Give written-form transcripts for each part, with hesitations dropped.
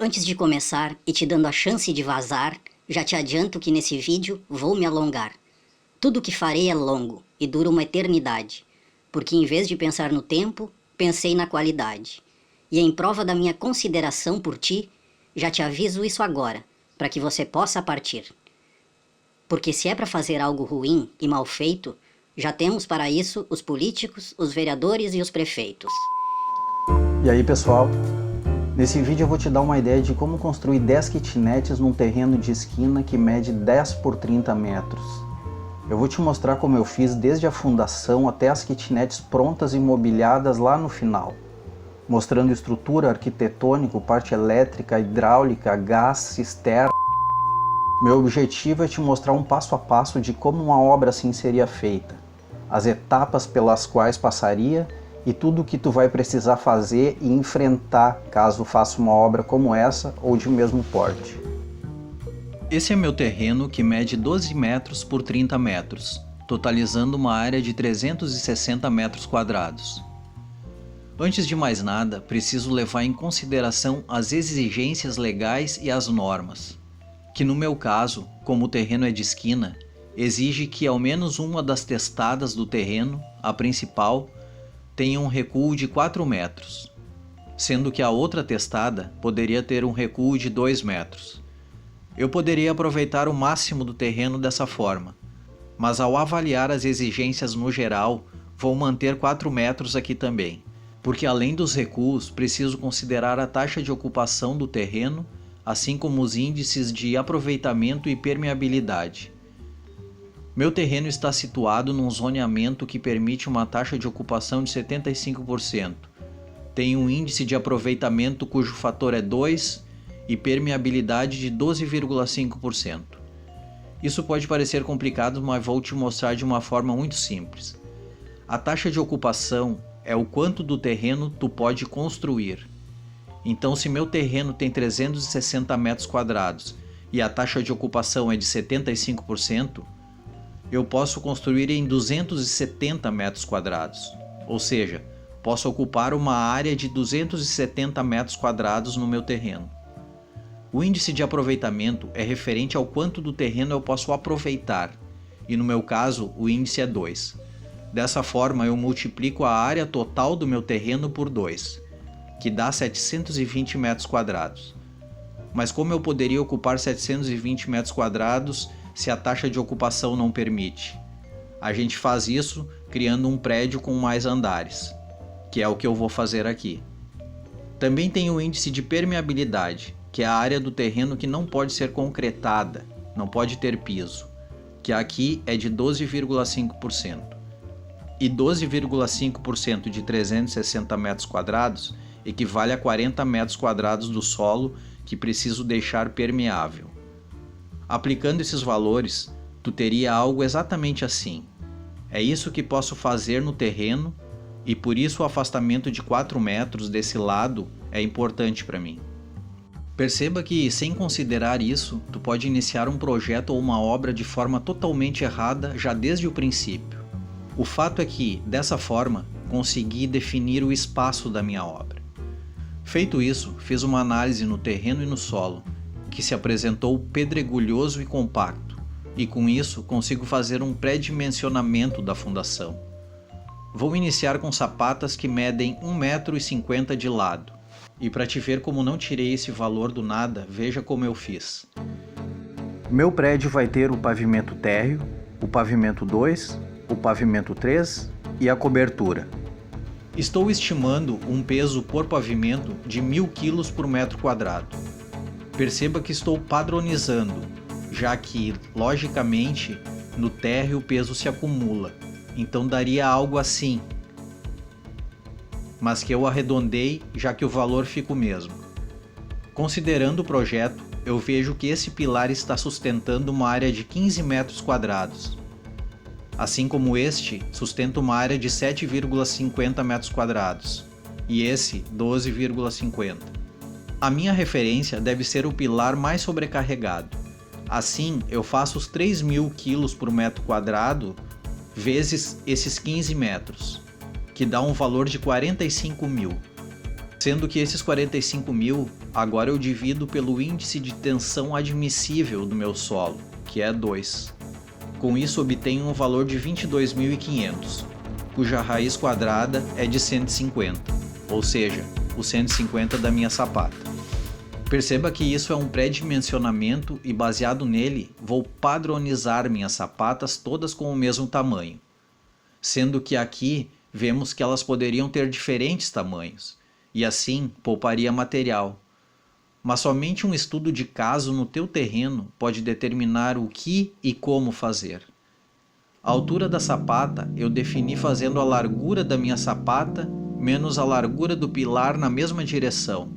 Antes de começar e te dando a chance de vazar, já te adianto que nesse vídeo vou me alongar. Tudo que farei é longo e dura uma eternidade, porque em vez de pensar no tempo, pensei na qualidade. E em prova da minha consideração por ti, já te aviso isso agora, para que você possa partir. Porque se é para fazer algo ruim e mal feito, já temos para isso os políticos, os vereadores e os prefeitos. E aí, pessoal? Nesse vídeo eu vou te dar uma ideia de como construir 10 kitnets num terreno de esquina que mede 10 por 30 metros. Eu vou te mostrar como eu fiz desde a fundação até as kitnets prontas e mobiliadas lá no final, mostrando estrutura arquitetônica, parte elétrica, hidráulica, gás, cisterna. Meu objetivo é te mostrar um passo a passo de como uma obra assim seria feita, as etapas pelas quais passaria e tudo o que tu vai precisar fazer e enfrentar caso faça uma obra como essa ou de mesmo porte. Esse é meu terreno que mede 12 metros por 30 metros, totalizando uma área de 360 metros quadrados. Antes de mais nada, preciso levar em consideração as exigências legais e as normas, que no meu caso, como o terreno é de esquina, exige que ao menos uma das testadas do terreno, a principal, tenha um recuo de 4 metros, sendo que a outra testada poderia ter um recuo de 2 metros. Eu poderia aproveitar o máximo do terreno dessa forma, mas ao avaliar as exigências no geral, vou manter 4 metros aqui também, porque além dos recuos, preciso considerar a taxa de ocupação do terreno, assim como os índices de aproveitamento e permeabilidade. Meu terreno está situado num zoneamento que permite uma taxa de ocupação de 75%. Tem um índice de aproveitamento cujo fator é 2 e permeabilidade de 12,5%. Isso pode parecer complicado, mas vou te mostrar de uma forma muito simples. A taxa de ocupação é o quanto do terreno tu pode construir. Então, se meu terreno tem 360 metros quadrados e a taxa de ocupação é de 75%, eu posso construir em 270 metros quadrados, ou seja, posso ocupar uma área de 270 metros quadrados no meu terreno. O índice de aproveitamento é referente ao quanto do terreno eu posso aproveitar, e no meu caso o índice é 2. Dessa forma eu multiplico a área total do meu terreno por 2, que dá 720 metros quadrados. Mas como eu poderia ocupar 720 metros quadrados se a taxa de ocupação não permite? A gente faz isso criando um prédio com mais andares, que é o que eu vou fazer aqui. Também tem o índice de permeabilidade, que é a área do terreno que não pode ser concretada, não pode ter piso, que aqui é de 12,5%. E 12,5% de 360 metros quadrados equivale a 40 metros quadrados do solo que preciso deixar permeável. Aplicando esses valores, tu teria algo exatamente assim. É isso que posso fazer no terreno e por isso o afastamento de 4 metros desse lado é importante para mim. Perceba que, sem considerar isso, tu pode iniciar um projeto ou uma obra de forma totalmente errada já desde o princípio. O fato é que, dessa forma, consegui definir o espaço da minha obra. Feito isso, fiz uma análise no terreno e no solo, que se apresentou pedregulhoso e compacto, e com isso consigo fazer um pré-dimensionamento da fundação. Vou iniciar com sapatas que medem 1,50 m de lado, e para te ver como não tirei esse valor do nada, veja como eu fiz. Meu prédio vai ter o pavimento térreo, o pavimento 2, o pavimento 3 e a cobertura. Estou estimando um peso por pavimento de 1.000 kg por metro quadrado. Perceba que estou padronizando, já que, logicamente, no térreo o peso se acumula, então daria algo assim, mas que eu arredondei já que o valor fica o mesmo. Considerando o projeto, eu vejo que esse pilar está sustentando uma área de 15 metros quadrados, assim como este sustenta uma área de 7,50 metros quadrados, e esse 12,50. A minha referência deve ser o pilar mais sobrecarregado. Assim, eu faço os 3.000 kg por metro quadrado vezes esses 15 metros, que dá um valor de 45.000. Sendo que esses 45 mil, agora eu divido pelo índice de tensão admissível do meu solo, que é 2. Com isso obtenho um valor de 22.500, cuja raiz quadrada é de 150, ou seja, o 150 da minha sapata. Perceba que isso é um pré-dimensionamento e baseado nele vou padronizar minhas sapatas todas com o mesmo tamanho, sendo que aqui vemos que elas poderiam ter diferentes tamanhos, e assim pouparia material. Mas somente um estudo de caso no teu terreno pode determinar o que e como fazer. A altura da sapata eu defini fazendo a largura da minha sapata menos a largura do pilar na mesma direção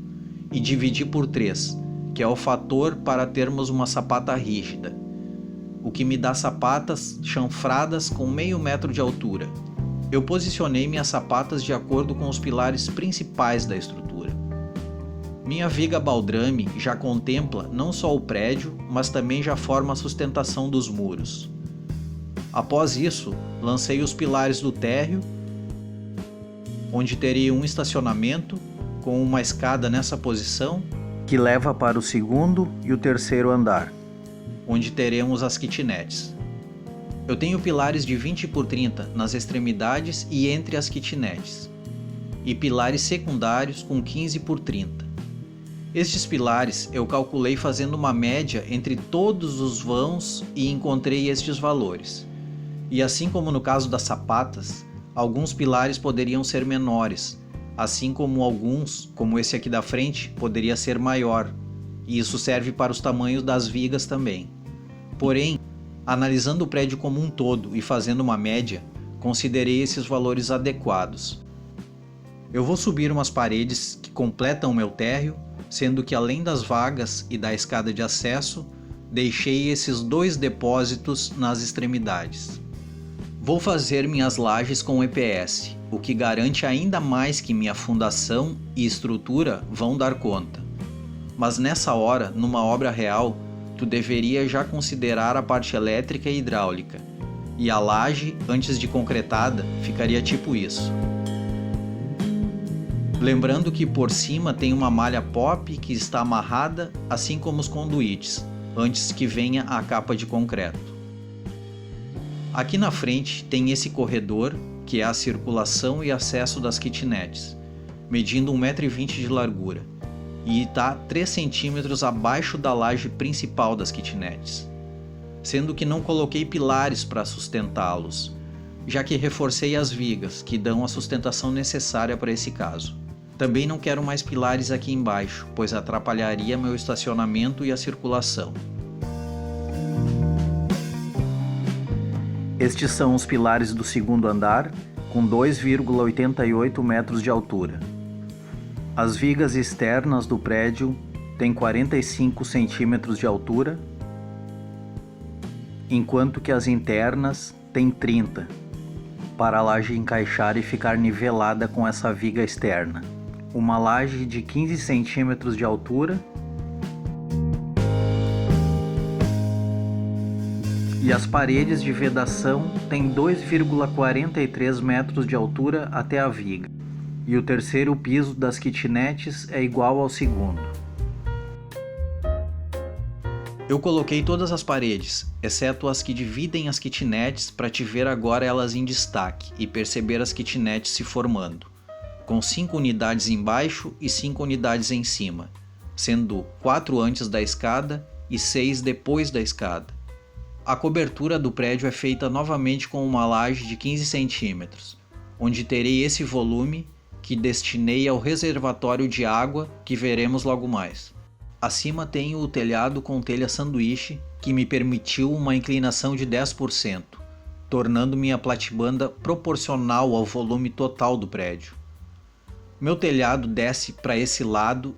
e dividi por 3, que é o fator para termos uma sapata rígida, o que me dá sapatas chanfradas com meio metro de altura. Eu posicionei minhas sapatas de acordo com os pilares principais da estrutura. Minha viga baldrame já contempla não só o prédio, mas também já forma a sustentação dos muros. Após isso, lancei os pilares do térreo, onde teria um estacionamento com uma escada nessa posição, que leva para o segundo e o terceiro andar, onde teremos as kitnets. Eu tenho pilares de 20 por 30 nas extremidades e entre as kitnets, e pilares secundários com 15 por 30. Estes pilares eu calculei fazendo uma média entre todos os vãos e encontrei estes valores. E assim como no caso das sapatas, alguns pilares poderiam ser menores, assim como alguns, como esse aqui da frente, poderia ser maior, e isso serve para os tamanhos das vigas também. Porém, analisando o prédio como um todo e fazendo uma média, considerei esses valores adequados. Eu vou subir umas paredes que completam o meu térreo, sendo que além das vagas e da escada de acesso, deixei esses 2 depósitos nas extremidades. Vou fazer minhas lajes com EPS, o que garante ainda mais que minha fundação e estrutura vão dar conta. Mas nessa hora, numa obra real, tu deveria já considerar a parte elétrica e hidráulica, e a laje, antes de concretada, ficaria tipo isso. Lembrando que por cima tem uma malha pop que está amarrada, assim como os conduítes, antes que venha a capa de concreto. Aqui na frente tem esse corredor, que é a circulação e acesso das kitnets, medindo 1,20 m de largura, e está 3 centímetros abaixo da laje principal das kitnets, sendo que não coloquei pilares para sustentá-los, já que reforcei as vigas, que dão a sustentação necessária para esse caso. Também não quero mais pilares aqui embaixo, pois atrapalharia meu estacionamento e a circulação. Estes são os pilares do segundo andar, com 2,88 metros de altura. As vigas externas do prédio têm 45 centímetros de altura, enquanto que as internas têm 30, para a laje encaixar e ficar nivelada com essa viga externa. Uma laje de 15 centímetros de altura e as paredes de vedação têm 2,43 metros de altura até a viga, e o terceiro piso das kitnets é igual ao segundo. Eu coloquei todas as paredes, exceto as que dividem as kitnets, para te ver agora elas em destaque e perceber as kitnets se formando, com 5 unidades embaixo e 5 unidades em cima, sendo 4 antes da escada e 6 depois da escada. A cobertura do prédio é feita novamente com uma laje de 15 centímetros, onde terei esse volume que destinei ao reservatório de água que veremos logo mais. Acima tenho o telhado com telha sanduíche, que me permitiu uma inclinação de 10%, tornando minha platibanda proporcional ao volume total do prédio. Meu telhado desce para esse lado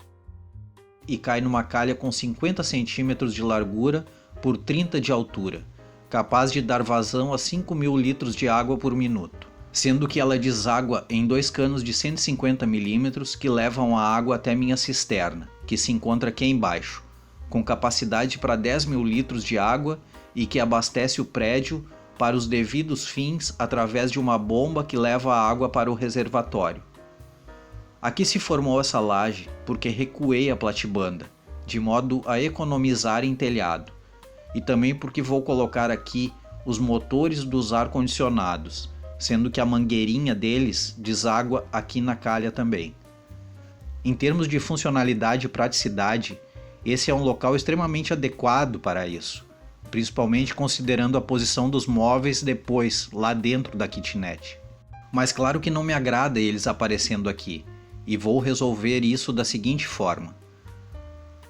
e cai numa calha com 50 centímetros de largura por 30 de altura, capaz de dar vazão a 5.000 litros de água por minuto, sendo que ela deságua em 2 canos de 150 milímetros que levam a água até minha cisterna, que se encontra aqui embaixo, com capacidade para 10.000 litros de água e que abastece o prédio para os devidos fins através de uma bomba que leva a água para o reservatório. Aqui se formou essa laje porque recuei a platibanda, de modo a economizar em telhado, e também porque vou colocar aqui os motores dos ar-condicionados, sendo que a mangueirinha deles deságua aqui na calha também. Em termos de funcionalidade e praticidade, esse é um local extremamente adequado para isso, principalmente considerando a posição dos móveis depois, lá dentro da kitnet. Mas claro que não me agrada eles aparecendo aqui, e vou resolver isso da seguinte forma.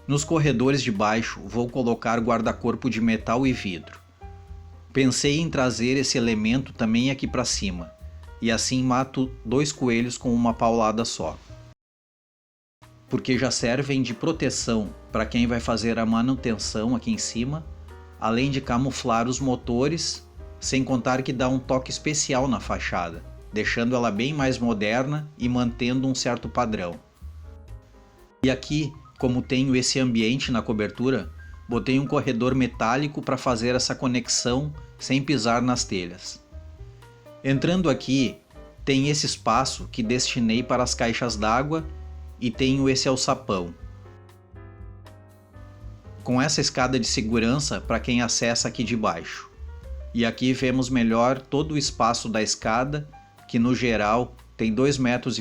Nos corredores de baixo vou colocar guarda-corpo de metal e vidro. Pensei em trazer esse elemento também aqui para cima, e assim mato 2 coelhos com uma paulada só. Porque já servem de proteção para quem vai fazer a manutenção aqui em cima, além de camuflar os motores, sem contar que dá um toque especial na fachada, deixando ela bem mais moderna e mantendo um certo padrão. E aqui, como tenho esse ambiente na cobertura, botei um corredor metálico para fazer essa conexão sem pisar nas telhas. Entrando aqui, tem esse espaço que destinei para as caixas d'água e tenho esse alçapão. Com essa escada de segurança para quem acessa aqui de baixo. E aqui vemos melhor todo o espaço da escada, que no geral tem 2,40 metros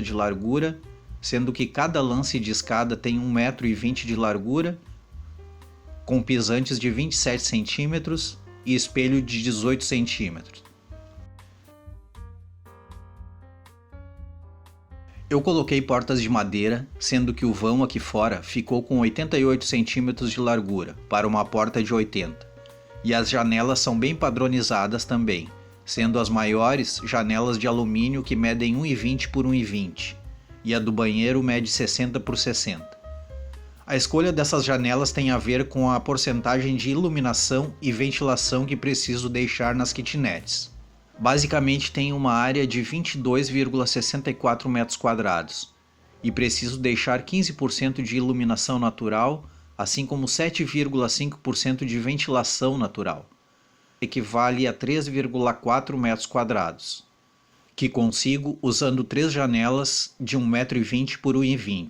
de largura, sendo que cada lance de escada tem 1,20 m de largura, com pisantes de 27 centímetros e espelho de 18 centímetros. Eu coloquei portas de madeira, sendo que o vão aqui fora ficou com 88 centímetros de largura, para uma porta de 80. E as janelas são bem padronizadas também, sendo as maiores janelas de alumínio que medem 1,20 por 1,20, e a do banheiro mede 60 por 60. A escolha dessas janelas tem a ver com a porcentagem de iluminação e ventilação que preciso deixar nas kitnets. Basicamente tem uma área de 22,64 metros quadrados e preciso deixar 15% de iluminação natural, assim como 7,5% de ventilação natural, equivale a 3,4 metros quadrados, que consigo usando 3 janelas de 1,20 m por 1,20 m,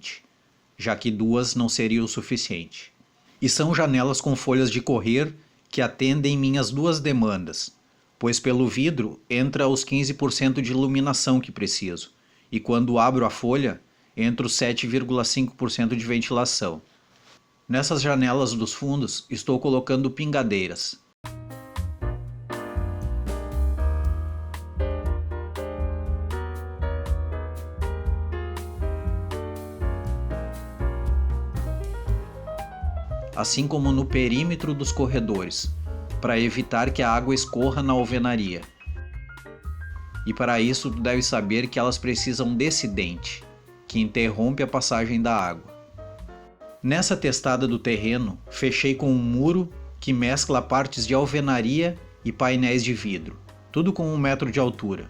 já que 2 não seria o suficiente. E são janelas com folhas de correr que atendem minhas 2 demandas, pois pelo vidro entra os 15% de iluminação que preciso, e quando abro a folha, entra os 7,5% de ventilação. Nessas janelas dos fundos, estou colocando pingadeiras. Assim como no perímetro dos corredores, para evitar que a água escorra na alvenaria. E para isso tu deve saber que elas precisam desse dente, que interrompe a passagem da água. Nessa testada do terreno, fechei com um muro que mescla partes de alvenaria e painéis de vidro, tudo com 1 metro de altura.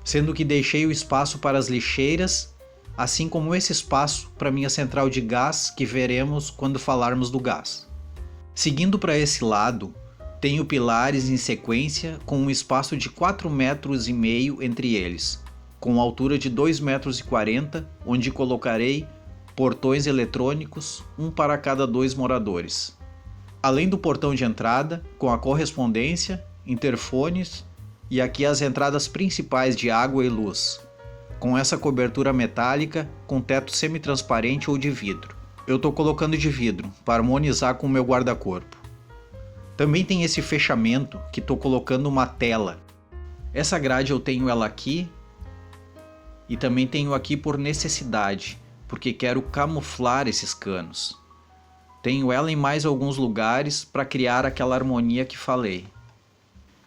Sendo que deixei o espaço para as lixeiras, assim como esse espaço para minha central de gás que veremos quando falarmos do gás. Seguindo para esse lado, tenho pilares em sequência com um espaço de 4,5 metros entre eles, com altura de 2,40 metros, onde colocarei portões eletrônicos, um para cada 2 moradores. Além do portão de entrada, com a correspondência, interfones e aqui as entradas principais de água e luz, com essa cobertura metálica com teto semi-transparente ou de vidro. Eu estou colocando de vidro para harmonizar com o meu guarda-corpo. Também tem esse fechamento que estou colocando uma tela. Essa grade eu tenho ela aqui e também tenho aqui por necessidade, porque quero camuflar esses canos. Tenho ela em mais alguns lugares para criar aquela harmonia que falei.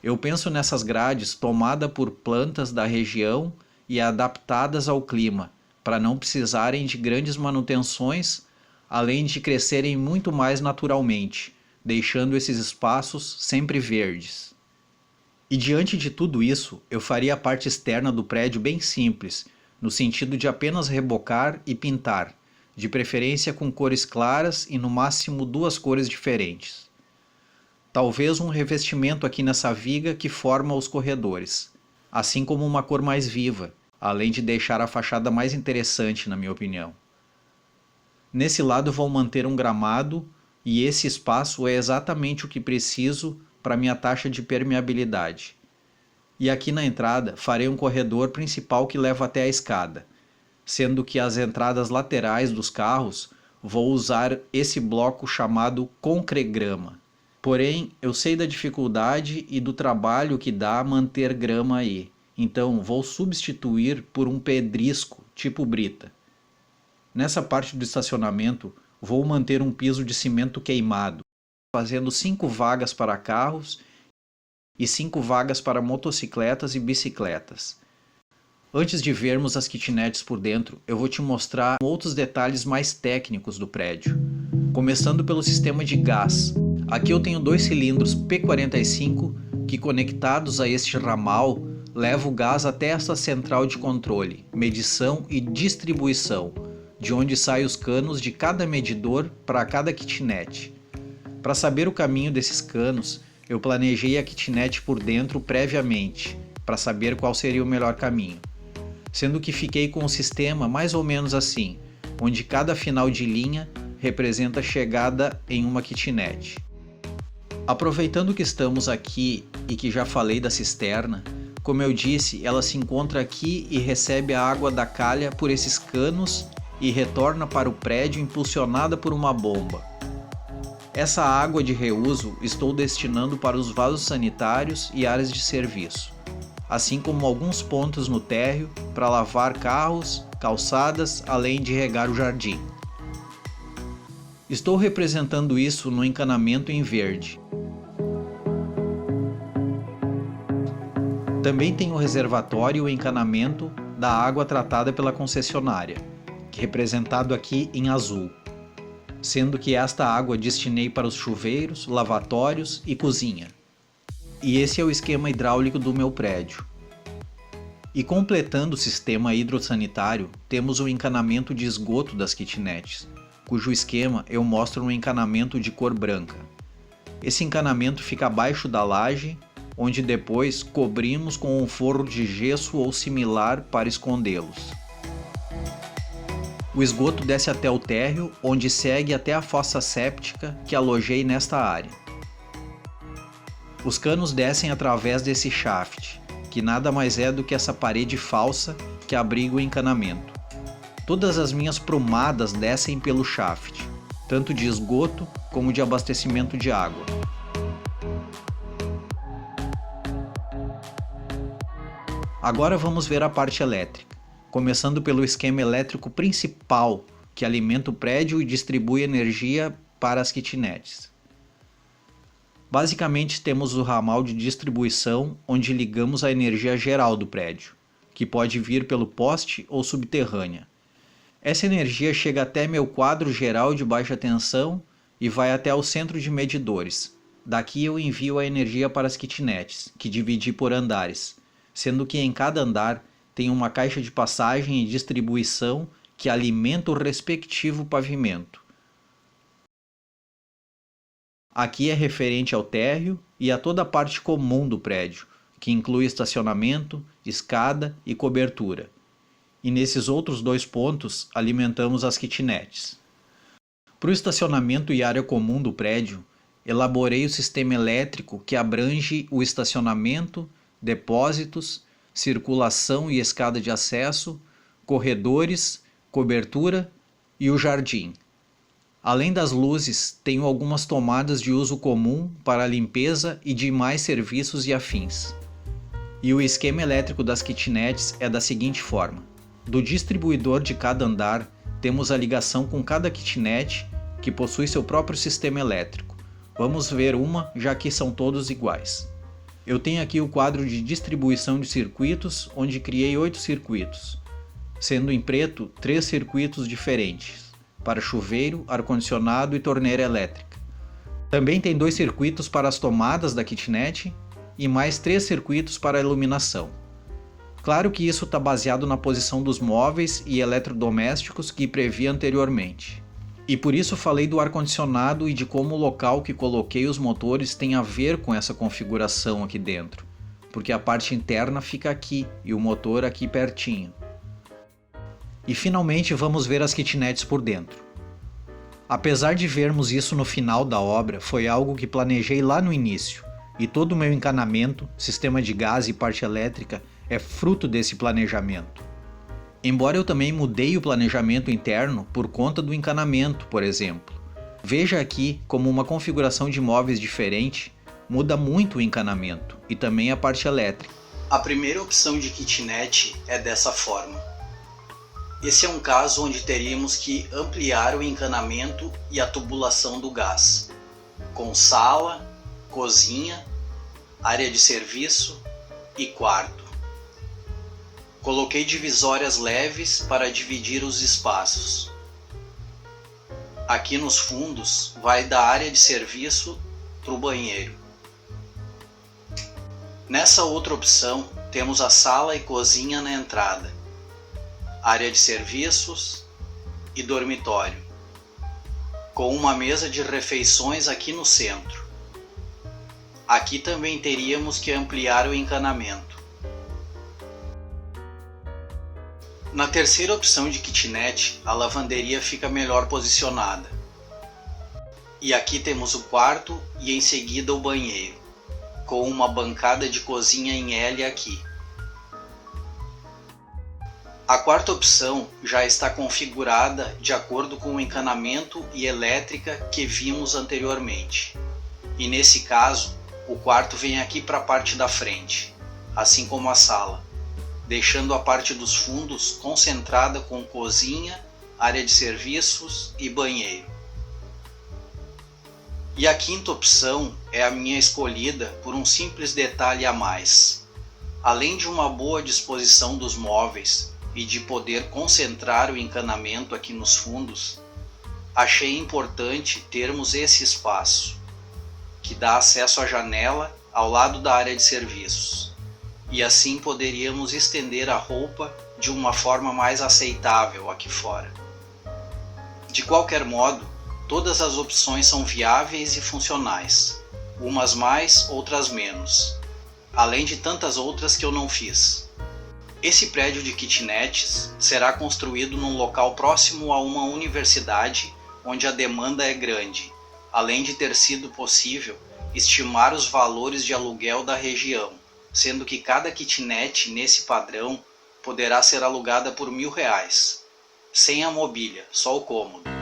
Eu penso nessas grades tomadas por plantas da região e adaptadas ao clima, para não precisarem de grandes manutenções, além de crescerem muito mais naturalmente, deixando esses espaços sempre verdes. E diante de tudo isso, eu faria a parte externa do prédio bem simples, no sentido de apenas rebocar e pintar, de preferência com cores claras e no máximo 2 cores diferentes. Talvez um revestimento aqui nessa viga que forma os corredores, assim como uma cor mais viva, além de deixar a fachada mais interessante, na minha opinião. Nesse lado vou manter um gramado e esse espaço é exatamente o que preciso para minha taxa de permeabilidade. E aqui na entrada farei um corredor principal que leva até a escada, sendo que as entradas laterais dos carros vou usar esse bloco chamado concregrama. Porém, eu sei da dificuldade e do trabalho que dá manter grama aí, então vou substituir por um pedrisco tipo brita. Nessa parte do estacionamento, vou manter um piso de cimento queimado, fazendo 5 vagas para carros e 5 vagas para motocicletas e bicicletas. Antes de vermos as kitnets por dentro, eu vou te mostrar outros detalhes mais técnicos do prédio. Começando pelo sistema de gás. Aqui eu tenho 2 cilindros P45 que, conectados a este ramal, levam o gás até essa central de controle, medição e distribuição, de onde saem os canos de cada medidor para cada kitnet. Para saber o caminho desses canos, eu planejei a kitnet por dentro previamente, para saber qual seria o melhor caminho. Sendo que fiquei com um sistema mais ou menos assim, onde cada final de linha representa a chegada em uma kitnet. Aproveitando que estamos aqui e que já falei da cisterna, como eu disse, ela se encontra aqui e recebe a água da calha por esses canos e retorna para o prédio impulsionada por uma bomba. Essa água de reuso estou destinando para os vasos sanitários e áreas de serviço, assim como alguns pontos no térreo para lavar carros, calçadas, além de regar o jardim. Estou representando isso no encanamento em verde. Também tem o reservatório e o encanamento da água tratada pela concessionária, que é representado aqui em azul, sendo que esta água destinei para os chuveiros, lavatórios e cozinha. E esse é o esquema hidráulico do meu prédio. E completando o sistema hidrossanitário, temos o encanamento de esgoto das kitnets, cujo esquema eu mostro no encanamento de cor branca. Esse encanamento fica abaixo da laje, onde depois cobrimos com um forro de gesso ou similar para escondê-los. O esgoto desce até o térreo, onde segue até a fossa séptica que alojei nesta área. Os canos descem através desse shaft, que nada mais é do que essa parede falsa que abriga o encanamento. Todas as minhas prumadas descem pelo shaft, tanto de esgoto como de abastecimento de água. Agora vamos ver a parte elétrica, começando pelo esquema elétrico principal que alimenta o prédio e distribui energia para as kitnets. Basicamente temos o ramal de distribuição onde ligamos a energia geral do prédio, que pode vir pelo poste ou subterrânea. Essa energia chega até meu quadro geral de baixa tensão e vai até o centro de medidores. Daqui eu envio a energia para as kitnets, que dividi por andares, sendo que em cada andar tem uma caixa de passagem e distribuição que alimenta o respectivo pavimento. Aqui é referente ao térreo e a toda a parte comum do prédio, que inclui estacionamento, escada e cobertura. E nesses outros 2 pontos alimentamos as kitnets. Para o estacionamento e área comum do prédio, elaborei o sistema elétrico que abrange o estacionamento, depósitos, circulação e escada de acesso, corredores, cobertura e o jardim. Além das luzes, tenho algumas tomadas de uso comum para limpeza e demais serviços e afins. E o esquema elétrico das kitnets é da seguinte forma. Do distribuidor de cada andar, temos a ligação com cada kitnet, que possui seu próprio sistema elétrico. Vamos ver uma, já que são todos iguais. Eu tenho aqui o quadro de distribuição de circuitos, onde criei 8 circuitos, sendo em preto 3 circuitos diferentes, para chuveiro, ar-condicionado e torneira elétrica. Também tem 2 circuitos para as tomadas da kitnet e mais 3 circuitos para a iluminação. Claro que isso está baseado na posição dos móveis e eletrodomésticos que previ anteriormente. E por isso falei do ar-condicionado e de como o local que coloquei os motores tem a ver com essa configuração aqui dentro, porque a parte interna fica aqui e o motor aqui pertinho. E finalmente vamos ver as kitnets por dentro. Apesar de vermos isso no final da obra, foi algo que planejei lá no início, e todo o meu encanamento, sistema de gás e parte elétrica é fruto desse planejamento. Embora eu também mudei o planejamento interno por conta do encanamento, por exemplo. Veja aqui como uma configuração de móveis diferente muda muito o encanamento e também a parte elétrica. A primeira opção de kitnet é dessa forma. Esse é um caso onde teríamos que ampliar o encanamento e a tubulação do gás, com sala, cozinha, área de serviço e quarto. Coloquei divisórias leves para dividir os espaços. Aqui nos fundos vai da área de serviço para o banheiro. Nessa outra opção temos a sala e cozinha na entrada, área de serviços e dormitório, com uma mesa de refeições aqui no centro. Aqui também teríamos que ampliar o encanamento. Na terceira opção de kitnet, a lavanderia fica melhor posicionada. E aqui temos o quarto e em seguida o banheiro, com uma bancada de cozinha em L aqui. A quarta opção já está configurada de acordo com o encanamento e elétrica que vimos anteriormente. E nesse caso, o quarto vem aqui para a parte da frente, assim como a sala, deixando a parte dos fundos concentrada com cozinha, área de serviços e banheiro. E a quinta opção é a minha escolhida por um simples detalhe a mais. Além de uma boa disposição dos móveis e de poder concentrar o encanamento aqui nos fundos, achei importante termos esse espaço, que dá acesso à janela ao lado da área de serviços, e assim poderíamos estender a roupa de uma forma mais aceitável aqui fora. De qualquer modo, todas as opções são viáveis e funcionais, umas mais, outras menos, além de tantas outras que eu não fiz. Esse prédio de kitnets será construído num local próximo a uma universidade onde a demanda é grande, além de ter sido possível estimar os valores de aluguel da região, sendo que cada kitnet nesse padrão poderá ser alugada por R$1.000, sem a mobília, só o cômodo.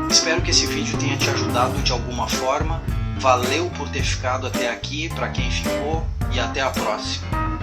Espero que esse vídeo tenha te ajudado de alguma forma. Valeu por ter ficado até aqui, para quem ficou, e até a próxima.